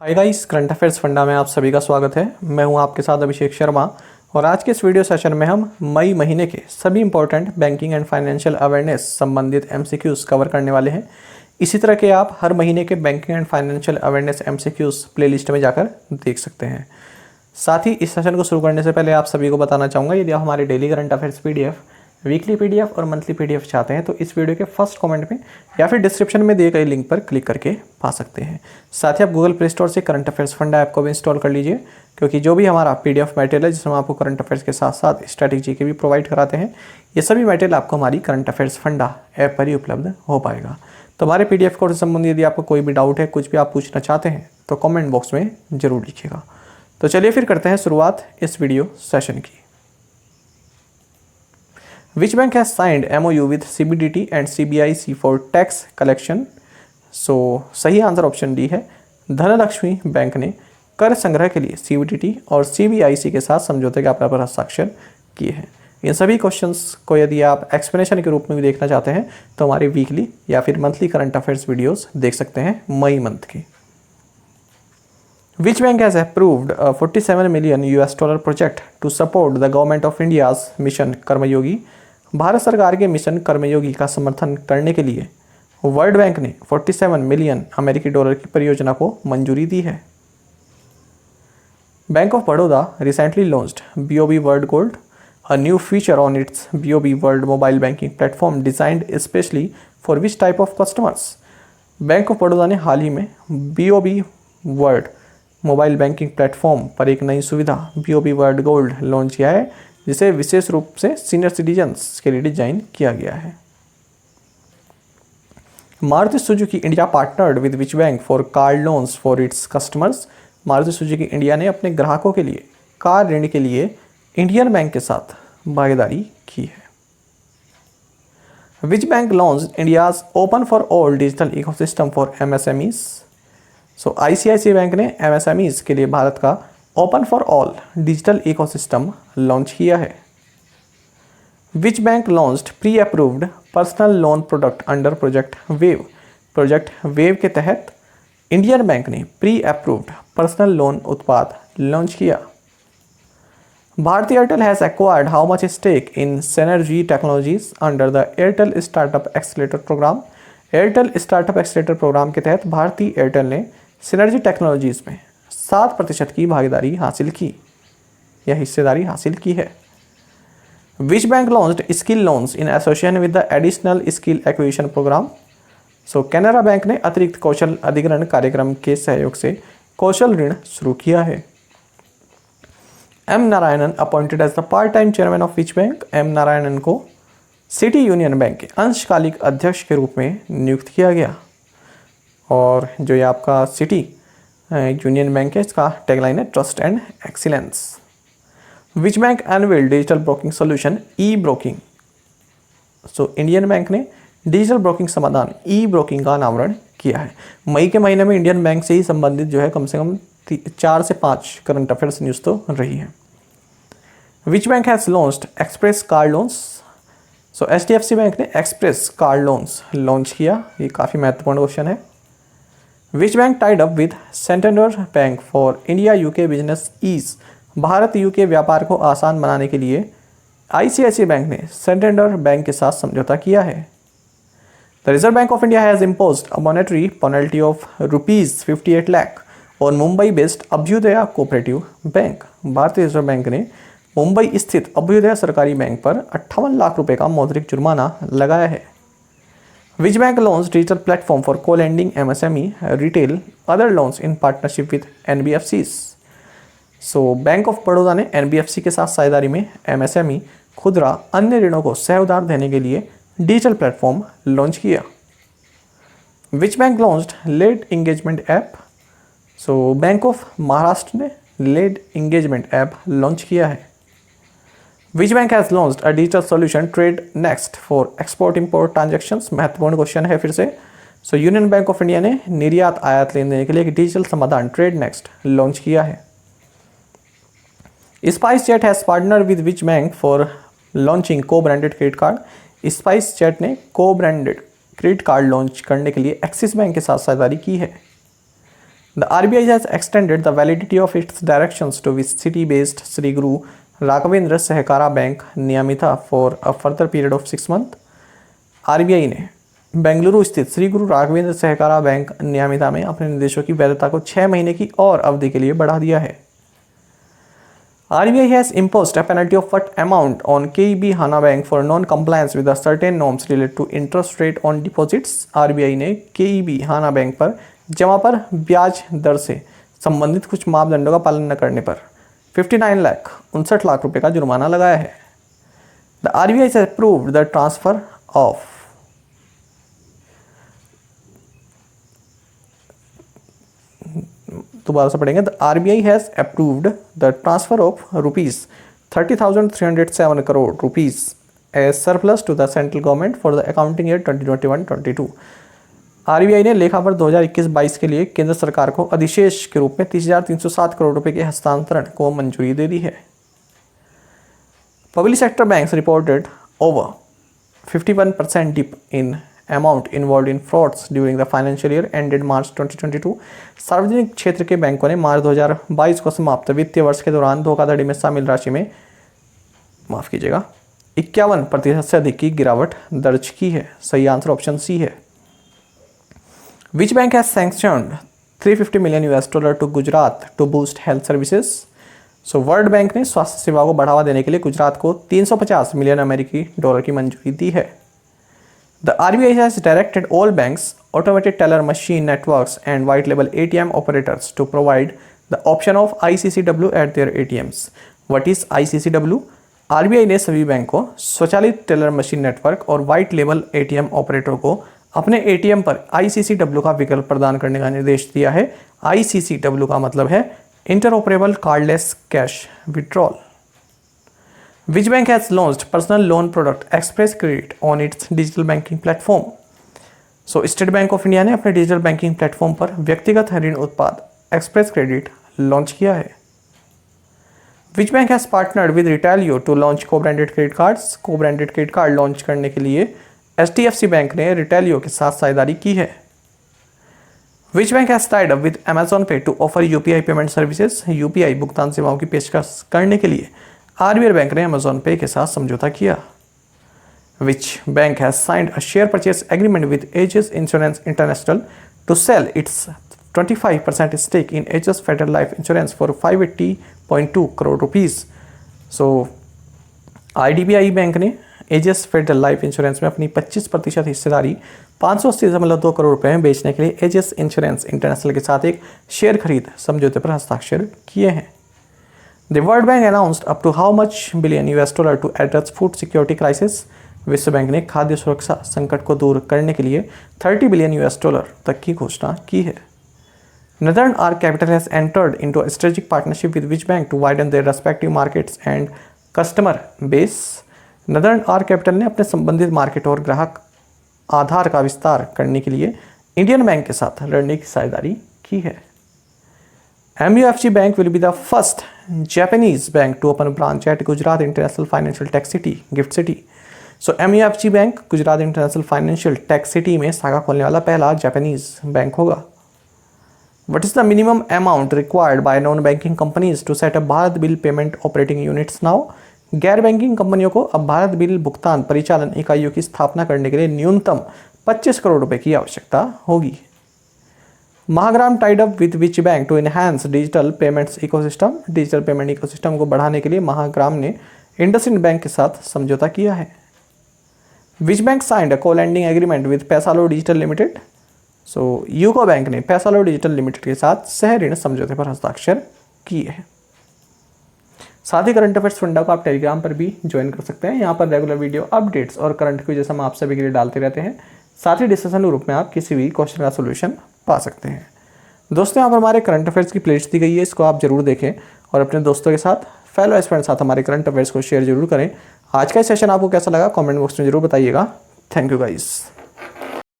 Hi guys, current affairs funda में आप सभी का स्वागत है। मैं हूं आपके साथ अभिषेक शर्मा और आज के इस वीडियो सेशन में हम मई महीने के सभी important banking and financial awareness संबंधित एमसीक्यूज कवर करने वाले हैं। इसी तरह के आप हर महीने के banking and financial awareness MCQs playlist में जाकर देख सकते हैं। साथ ही इस सेशन को शुरू करने से पहले आप सभी को बताना चाहूँगा, यदि आप हमारे daily current affairs PDF, weekly PDF और मंथली पीडीएफ चाहते हैं तो इस वीडियो के फर्स्ट कमेंट में या फिर डिस्क्रिप्शन में दिए गए लिंक पर क्लिक करके पा सकते हैं। साथ ही आप गूगल प्ले स्टोर से करंट अफेयर्स फंडा ऐप को भी इंस्टॉल कर लीजिए, क्योंकि जो भी हमारा पीडीएफ मटेरियल है जिसमें आपको करंट अफेयर्स के साथ साथ स्ट्रैटेजी के भी प्रोवाइड कराते हैं, ये सभी मटेरियल आपको हमारी करंट अफेयर्स फंडा ऐप पर ही उपलब्ध हो पाएगा। तो हमारे पीडीएफ कोर्स से संबंधित यदि आपको कोई भी डाउट है, कुछ भी आप पूछना चाहते हैं तो कॉमेंट बॉक्स में ज़रूर लिखिएगा। तो चलिए फिर करते हैं शुरुआत इस वीडियो सेशन की। Which bank has signed MOU with CBDT and CBIC for tax collection? सो सही आंसर ऑप्शन डी है। धनलक्ष्मी बैंक ने कर संग्रह के लिए CBDT और CBIC के साथ समझौते के ज्ञापन पर हस्ताक्षर किए हैं। इन सभी क्वेश्चंस को यदि आप एक्सप्लेनेशन के रूप में भी देखना चाहते हैं तो हमारे वीकली या फिर मंथली करंट अफेयर्स वीडियोस देख सकते हैं मई मंथ की। Which bank has approved a $47 million project to support the government of India's mission कर्मयोगी? भारत सरकार के मिशन कर्मयोगी का समर्थन करने के लिए वर्ल्ड बैंक ने 47 मिलियन अमेरिकी डॉलर की परियोजना को मंजूरी दी है। Bank of Baroda recently launched BOB world gold, a new feature on it's BOB world mobile banking platform designed specially for which type of customers? Bank of Baroda ने हाल ही में BOB world mobile banking platform पर एक नई सुविधा BOB world gold launch किया है, जिसे विशेष रूप से सीनियर सिटीजन्स के लिए डिजाइन किया गया है। Maruti Suzuki India partnered with which bank for car loans for its customers? Maruti Suzuki India ने अपने ग्राहकों के लिए कार ऋण के लिए इंडियन बैंक के साथ भागीदारी की है। Which bank launched India's open for all digital ecosystem for MSMEs? So ICICI bank ने MSMEs के लिए भारत का open for all digital ecosystem launch किया है। Which bank launched pre approved personal loan product under Project Wave? Project Wave के तहत Indian bank ने pre approved personal loan उत्पाद लॉन्च किया। Bharti Airtel has acquired how much stake in Synergy Technologies under the Airtel startup accelerator programme? Airtel startup accelerator programme के तहत भारती एयरटेल ने Synergy Technologies में 7% की भागीदारी हासिल की या हिस्सेदारी हासिल की है। Which bank launched skill loans in association with the additional skill acquisition programme? So Canara Bank ने अतिरिक्त कौशल अधिग्रहण कार्यक्रम के सहयोग से कौशल ऋण शुरू किया है। M Narayanan appointed as the part time chairman of which bank? M Narayanan को सिटी यूनियन बैंक के अंशकालिक अध्यक्ष के रूप में नियुक्त किया गया। और जो ये आपका सिटी यूनियन बैंक है, इसका टैगलाइन है trust and excellence. Which bank unveil digital broking solution e broking? So Indian bank ने डिजिटल ब्रोकिंग समाधान ई ब्रोकिंग का अनावरण किया है। मई के महीने में इंडियन बैंक से ही संबंधित जो है कम से कम 4 से 5 करंट अफेयर्स न्यूज़ तो रही है। Which bank has launched express car loans? So HDFC bank ने एक्सप्रेस कार लोन्स लॉन्च किया। ये काफ़ी महत्वपूर्ण क्वेश्चन है। Which bank tied up with Santander Bank for India UK business ease? Bharat UK व्यापार को आसान बनाने के लिए ICICI बैंक ने सेंटेंडर बैंक के साथ समझौता किया है। The Reserve Bank of India has imposed a monetary penalty of ₹58 lakh और Mumbai based Abhyudaya cooperative bank? भारतीय रिजर्व बैंक ने मुंबई स्थित अभ्युदय सरकारी बैंक पर 58 लाख रुपए का मौद्रिक जुर्माना लगाया है। Which bank launch digital platform for co lending MSME retail other loans in partnership with NBFCs? So bank of Baroda ने NBFC के साथ साझेदारी में MSME खुदरा अन्य ऋणों को सह उधार देने के लिए डिजिटल प्लेटफॉर्म लॉन्च किया। Which bank launched lead engagement app? So bank of Maharashtra ने लेड इंगेजमेंट ऐप लॉन्च किया है। Which bank has launched a digital solution Trade Next for export import transactions? महत्वपूर्ण क्वेश्चन है फिर से। So Union Bank of India ने निर्यात आयात लेन देन के लिए एक डिजिटल समाधान ट्रेड नेक्स्ट लॉन्च किया है। SpiceJet has partner with which bank for launching co branded credit card? SpiceJet ने co branded credit card launch करने के लिए एक्सिस बैंक के साथ साझेदारी की है। The RBI has extended the validity of its directions to city-based Sri Guru Raghavendra Sahakara Bank Niyamita for a further period of 6 months. RBI ने बेंगलुरु स्थित श्री गुरु राघवेंद्र सहकारा बैंक नियमिता में अपने निर्देशों की वैधता को 6 महीने की और अवधि के लिए बढ़ा दिया है। RBI has imposed a penalty of what amount on KEB Hana Bank for non-compliance with the certain norms related to interest rate on deposits. RBI ने KEB Hana Bank पर जमा पर ब्याज दर से संबंधित कुछ मापदंडों का पालन न करने पर 59 लाख रुपए का जुर्माना लगाया है। The RBI has approved the transfer of दोबारा से पढ़ेंगे। The RBI has approved the transfer of rupees 30,307 crore rupees as surplus to the central government for the accounting year 2021-22। RBI ने लेखा वर्ष 2021-22 के लिए केंद्र सरकार को अधिशेष के रूप में 30,307 करोड़ रुपए के हस्तांतरण को मंजूरी दे दी है। Public sector banks reported over 51% dip in amount involved in frauds during the financial year ended March 2022। सार्वजनिक क्षेत्र के बैंकों ने मार्च 2022 को समाप्त वित्तीय वर्ष के दौरान धोखाधड़ी में शामिल राशि में 51% से अधिक की गिरावट दर्ज की है। सही आंसर ऑप्शन सी है। Which bank has sanctioned $350 million to Gujarat to boost health services? So world bank ने स्वास्थ्य सेवा को बढ़ावा देने के लिए गुजरात को $350 मिलियन की मंजूरी दी है। The RBI has directed all banks, automated teller machine networks and white label ATM operators to provide the option of ICCW at their ATMs. What is ICCW? RBI ने सभी बैंक को स्वचालित टेलर मशीन नेटवर्क और white label ATM operator को अपने ATM पर ICCW का विकल्प प्रदान करने का निर्देश दिया है। ICCW का मतलब है interoperable cardless cash withdrawal. Which bank has launched personal loan product Express Credit on its digital banking platform? So state bank of India ने अपने डिजिटल बैंकिंग प्लेटफॉर्म पर व्यक्तिगत ऋण उत्पाद एक्सप्रेस क्रेडिट लॉन्च किया है। Which bank has partnered with Retailio to launch co-branded credit cards? co-branded credit card launch करने के लिए HDFC बैंक ने Retailio के साथ साझेदारी की है। Which bank has tied up with Amazon Pay to offer UPI payment services? UPI भुगतान सेवाओं की पेशकश करने के लिए RBI बैंक ने Amazon Pay के साथ समझौता किया। Which bank has signed a share purchase agreement with Aegis Insurance International to sell its 25% stake in Aegis Federal Life Insurance for 580.2 crore rupees. So IDBI bank ने Aegis Federal Life Insurance में अपनी 25% हिस्सेदारी 580.2 करोड़ रुपए में बेचने के लिए Aegis Insurance International के साथ एक शेयर खरीद समझौते पर हस्ताक्षर किए हैं। The World Bank announced up to how much billion $, to address food security crisis? विश्व बैंक ने खाद्य सुरक्षा संकट को दूर करने के लिए $30 बिलियन तक की घोषणा की है। Northern Arc Capital has entered into a strategic partnership with which bank to widen their respective markets and customer base? Northern Arc Capital ने अपने संबंधित मार्केट और ग्राहक आधार का विस्तार करने के लिए इंडियन बैंक के साथ रणनीतिक साझेदारी की है। MUFG Bank will be the first Japanese bank to open a branch at Gujarat International Financial Tech City, GIFT City. So MUFG Bank Gujarat International Financial Tech City में शाखा खोलने वाला पहला जापानीज बैंक होगा। What is the minimum amount required by non-banking companies to set up Bharat bill payment operating units now? गैर banking कंपनियों को अब भारत बिल भुगतान परिचालन इकाइयों की स्थापना करने के लिए न्यूनतम 25 करोड़ रुपए की आवश्यकता होगी। Mahagram tied up with which bank to enhance digital payments ecosystem? Digital payment ecosystem को बढ़ाने के लिए महाग्राम ने इंडसइंड बैंक के साथ समझौता किया है। Which bank signed a co lending agreement with Paisalo digital limited? So UCO bank ने पैसालो डिजिटल लिमिटेड के साथ सह ऋण समझौते पर हस्ताक्षर किए हैं। साथ ही करंट अफेयर्स फंडा को आप टेलीग्राम पर भी ज्वाइन कर सकते हैं। यहाँ पर रेगुलर वीडियो अपडेट्स और करंट क्विज जैसा हम आप सभी के लिए डालते रहते हैं। साथ ही डिस्कशन ग्रुप में आप किसी भी क्वेश्चन का सोल्यूशन पा सकते हैं। दोस्तों यहाँ पर हमारे करंट अफेयर्स की प्लेलिस्ट दी गई है, इसको आप जरूर देखें और अपने दोस्तों के साथ फेलो एस्पिरेंट्स के साथ हमारे करंट अफेयर्स को शेयर जरूर करें। आज का सेशन आपको कैसा लगा कमेंट बॉक्स में जरूर बताइएगा। Thank you guys.